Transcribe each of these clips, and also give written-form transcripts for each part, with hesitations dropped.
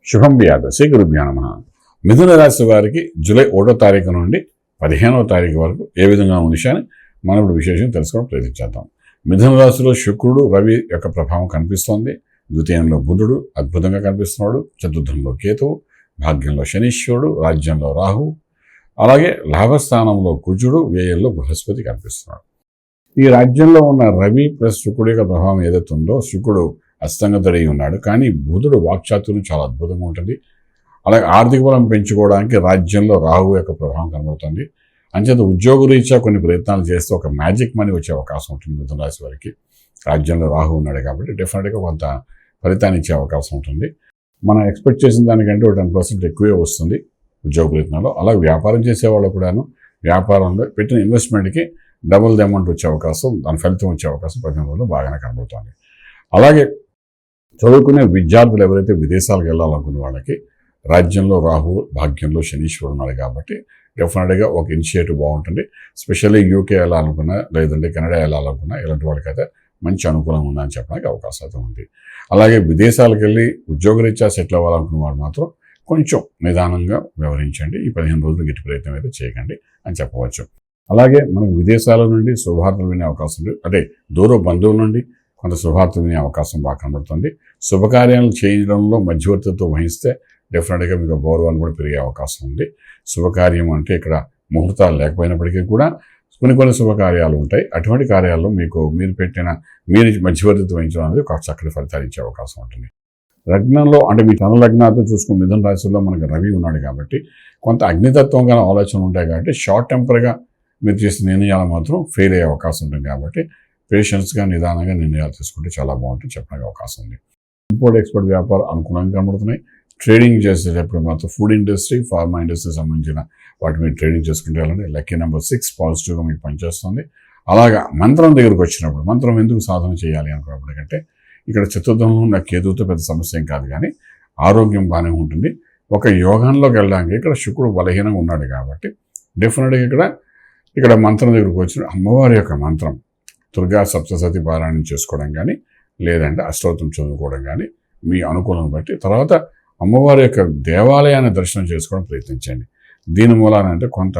శుభం వ్యాధ శ్రీ గురుభ్యో నమః. మిథున రాశి వారికి జూలై 1వ తారీఖు నుండి 15వ తారీఖు వరకు ఏ విధంగా ఉన్న విషయాన్ని మనం ఇప్పుడు విశేషం తెలుసుకోవడం ప్రయత్నించేద్దాం. మిథున రాశిలో శుక్రుడు రవి యొక్క ప్రభావం కనిపిస్తోంది. ద్వితీయంలో బుధుడు అద్భుతంగా కనిపిస్తున్నాడు. చతుర్థంలో కేతువు, భాగ్యంలో శనీశ్వరుడు, రాజ్యంలో రాహు, అలాగే లాభస్థానంలో కుజుడు, వ్యయంలో బృహస్పతి కనిపిస్తున్నాడు. ఈ రాజ్యంలో ఉన్న రవి ప్లస్ శుక్రుడు యొక్క ప్రభావం ఏదైతే ఉందో, శుక్రుడు అస్తంగతుడై ఉన్నాడు. కానీ బుధుడు వాక్చాతుర్యం చాలా అద్భుతంగా ఉంటుంది. అలాగే ఆర్థిక బలం పెంచుకోవడానికి రాజ్యంలో రాహు యొక్క ప్రభావం కనబడుతుంది. అంచేత ఉద్యోగ రీత్యా కొన్ని ప్రయత్నాలు చేస్తే ఒక మ్యాజిక్ మనీ వచ్చే అవకాశం ఉంటుంది మిథున రాశి వారికి. రాజ్యంలో రాహు ఉన్నాడు కాబట్టి డెఫినెట్గా కొంత ఫలితాన్ని ఇచ్చే అవకాశం ఉంటుంది. మనం ఎక్స్పెక్ట్ చేసిన దానికంటే 10% ఎక్కువే వస్తుంది ఉద్యోగ ప్రయత్నాల్లో. అలాగే వ్యాపారం చేసేవాళ్ళు కూడాను వ్యాపారంలో పెట్టిన ఇన్వెస్ట్మెంట్కి డబుల్ ది అమౌంట్ వచ్చే అవకాశం, దాని ఫలితం వచ్చే అవకాశం 15 రోజుల్లో బాగానే కనబడుతుంది. అలాగే చదువుకునే విద్యార్థులు ఎవరైతే విదేశాలకు వెళ్ళాలనుకునే వాళ్ళకి రాజ్యంలో రాహు, భాగ్యంలో శనీశ్వరుడు ఉన్నాడు కాబట్టి డెఫినెట్గా ఒక ఇనిషియేటివ్ బాగుంటుంది. స్పెషల్లీ యూకే వెళ్ళాలనుకున్నా, లేదంటే కెనడా వెళ్ళాలనుకున్నా ఇలాంటి వాళ్ళకైతే మంచి అనుకూలంగా ఉందని చెప్పడానికి అవకాశం అయితే ఉంది. అలాగే విదేశాలకు వెళ్ళి ఉద్యోగరీత్యా సెటిల్ అవ్వాలనుకున్న వారు మాత్రం కొంచెం నిదానంగా వ్యవహరించండి. ఈ 15 రోజులు గట్టి ప్రయత్నం అయితే చేయకండి అని చెప్పవచ్చు. అలాగే మనకు విదేశాల నుండి శుభవార్తలు వినే అవకాశం ఉంది. అంటే దూర బంధువుల నుండి కొంత శుభవార్తలు వినే అవకాశం బాగా కనబడుతుంది. శుభకార్యాలు చేయడంలో మధ్యవర్తిత్వం వహిస్తే డెఫినెట్గా మీకు గౌరవాన్ని కూడా పెరిగే అవకాశం ఉంది. శుభకార్యం అంటే ఇక్కడ ముహూర్తాలు లేకపోయినప్పటికీ కూడా కొన్ని శుభకార్యాలు ఉంటాయి. అటువంటి కార్యాల్లో మీరు మధ్యవర్తిత్వం వహించడం అనేది ఒక చక్కటి ఫలితాలు ఇచ్చే అవకాశం ఉంటుంది. లగ్నంలో అంటే మీ తన లగ్నాలతో చూసుకుని మిథున రాశిలో మనకు రవి ఉన్నాడు కాబట్టి కొంత అగ్నితత్వంగా ఆలోచనలు ఉంటాయి కాబట్టి షార్ట్ టెంపర్గా మీరు చేసిన నిర్ణయాలు మాత్రం ఫెయిల్ అయ్యే అవకాశం ఉంటుంది. కాబట్టి పేషెన్స్గా నిదానంగా నిర్ణయాలు తీసుకుంటే చాలా బాగుంటుంది చెప్పడానికి అవకాశం ఉంది. ఇంపోర్ట్ ఎక్స్పోర్ట్ వ్యాపారం అనుకూలంగా కనబడుతున్నాయి. ట్రేడింగ్ చేసేటప్పుడు మాత్రం ఫుడ్ ఇండస్ట్రీ, ఫార్మా ఇండస్ట్రీ సంబంధించిన వాటి మీద ట్రేడింగ్ చేసుకుంటే వెళ్ళండి. లక్కీ నెంబర్ 6 పాజిటివ్గా మీకు పనిచేస్తుంది. అలాగా మంత్రం దగ్గరకు వచ్చినప్పుడు మంత్రం ఎందుకు సాధన చేయాలి అనుకున్నప్పటికంటే ఇక్కడ చతుర్థంలో ఉన్న కేతువుతో పెద్ద సమస్య ఏం కాదు, కానీ ఆరోగ్యం బాగానే ఉంటుంది. ఒక యోగంలోకి వెళ్ళడానికి ఇక్కడ శుక్రుడు బలహీనంగా ఉన్నాడు కాబట్టి డెఫినెట్గా ఇక్కడ మంత్రం దగ్గరకు వచ్చిన అమ్మవారి యొక్క మంత్రం దుర్గా సప్తసతి పారాయణం చేసుకోవడం కానీ, లేదంటే అష్టోత్తరం చదువుకోవడం కానీ మీ అనుకూలం బట్టి తర్వాత అమ్మవారి యొక్క దేవాలయాన్ని దర్శనం చేసుకోవడం ప్రయత్నించండి. దీని మూలానంటే కొంత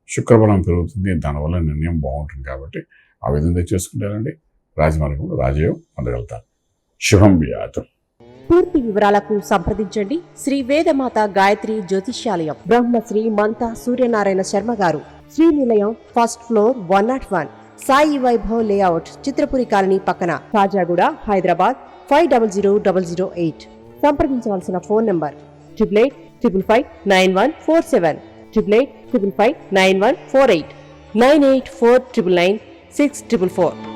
శుక్రబలం పెరుగుతుంది, దానివల్ల నిర్ణయం బాగుంటుంది. కాబట్టి ఆ విధంగా చేసుకుంటారండి. రాజమార్గంలో రాజయోగం పొందగలుగుతారు. శుభం వ్యాధు. పూర్తి వివరాలకు సంప్రదించండి శ్రీ వేదమాత గాయత్రి జ్యోతిష్యాలయం, బ్రహ్మశ్రీ మంతా సూర్యనారాయణ శర్మ గారు, Srinilayam, first floor, 101, Sai Vaibhav layout, Chitrapuri colony పక్కన, కాజాగూడ, హైదరాబాద్ 500008. సంప్రదించవలసిన ఫోన్ నంబర్ 8855559147, 8855559148, 9849996644.